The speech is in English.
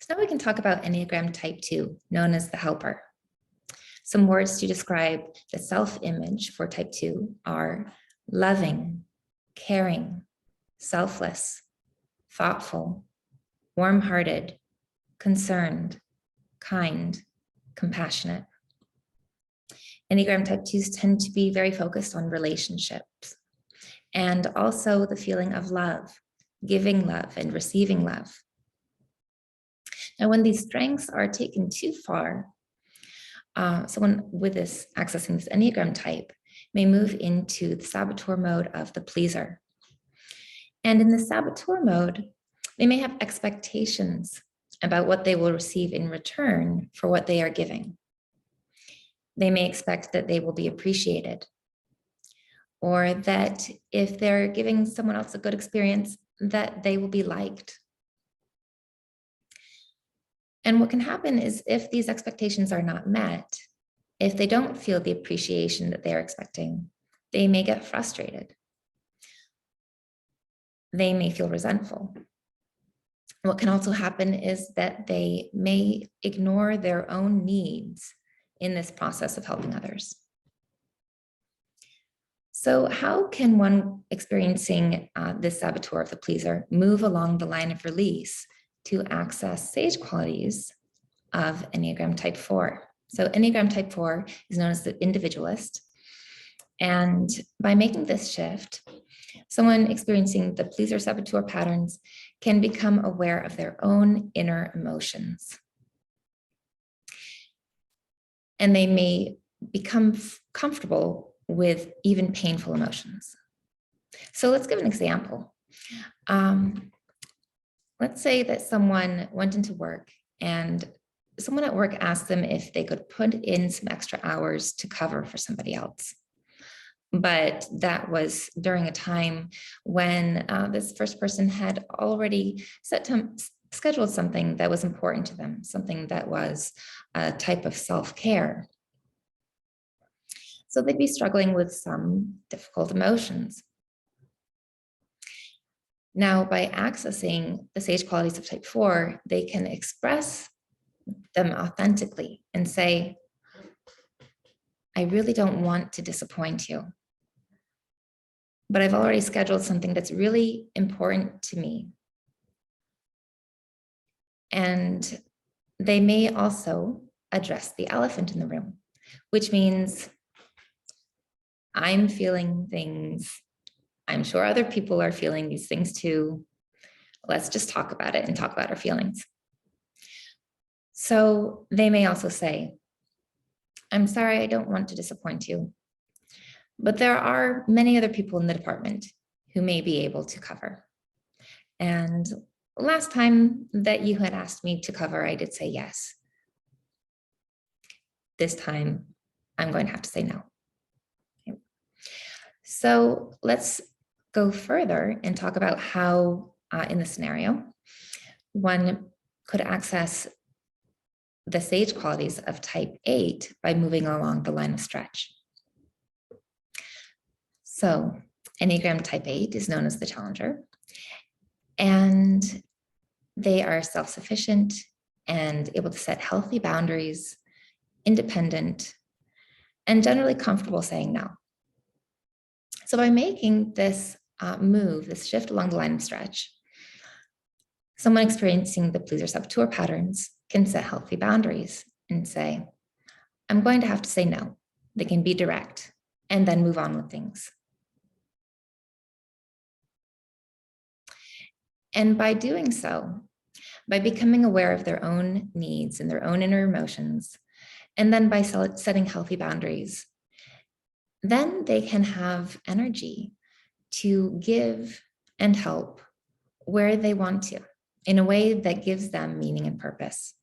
Now we can talk about Enneagram Type 2, known as the helper. Some words to describe the self-image for Type 2 are loving, caring, selfless, thoughtful, warm-hearted, concerned, kind, compassionate. Enneagram Type 2s tend to be very focused on relationships and also the feeling of love, giving love and receiving love. Now, when these strengths are taken too far, someone with this accessing this Enneagram type may move into the saboteur mode of the pleaser. And in the saboteur mode, they may have expectations about what they will receive in return for what they are giving. They may expect that they will be appreciated, or that if they're giving someone else a good experience, that they will be liked. And what can happen is if these expectations are not met, if they don't feel the appreciation that they're expecting, they may get frustrated. They may feel resentful. What can also happen is that they may ignore their own needs in this process of helping others. So how can one experiencing this saboteur of the pleaser move along the line of release to access sage qualities of Enneagram Type 4? So Enneagram Type 4 is known as the individualist. And by making this shift, someone experiencing the pleaser saboteur patterns can become aware of their own inner emotions. And they may become comfortable with even painful emotions. So let's give an example. Let's say that someone went into work and someone at work asked them if they could put in some extra hours to cover for somebody else. But that was during a time when this first person had already scheduled something that was important to them, something that was a type of self-care. So they'd be struggling with some difficult emotions. Now, by accessing the sage qualities of Type 4, they can express them authentically and say, I really don't want to disappoint you, but I've already scheduled something that's really important to me. And they may also address the elephant in the room, which means I'm feeling things. I'm sure other people are feeling these things too. Let's just talk about it and talk about our feelings. So they may also say, I'm sorry, I don't want to disappoint you, but there are many other people in the department who may be able to cover. And last time that you had asked me to cover, I did say yes. This time, I'm going to have to say no. Okay. So let's go further and talk about how, in the scenario, one could access the sage qualities of Type 8 by moving along the line of stretch. So Enneagram Type 8 is known as the challenger, and they are self-sufficient and able to set healthy boundaries, independent, and generally comfortable saying no. So by making this move, this shift along the line of stretch, someone experiencing the pleaser saboteur patterns can set healthy boundaries and say, I'm going to have to say no. They can be direct and then move on with things. And by doing so, by becoming aware of their own needs and their own inner emotions, and then by setting healthy boundaries, then they can have energy to give and help where they want to, in a way that gives them meaning and purpose.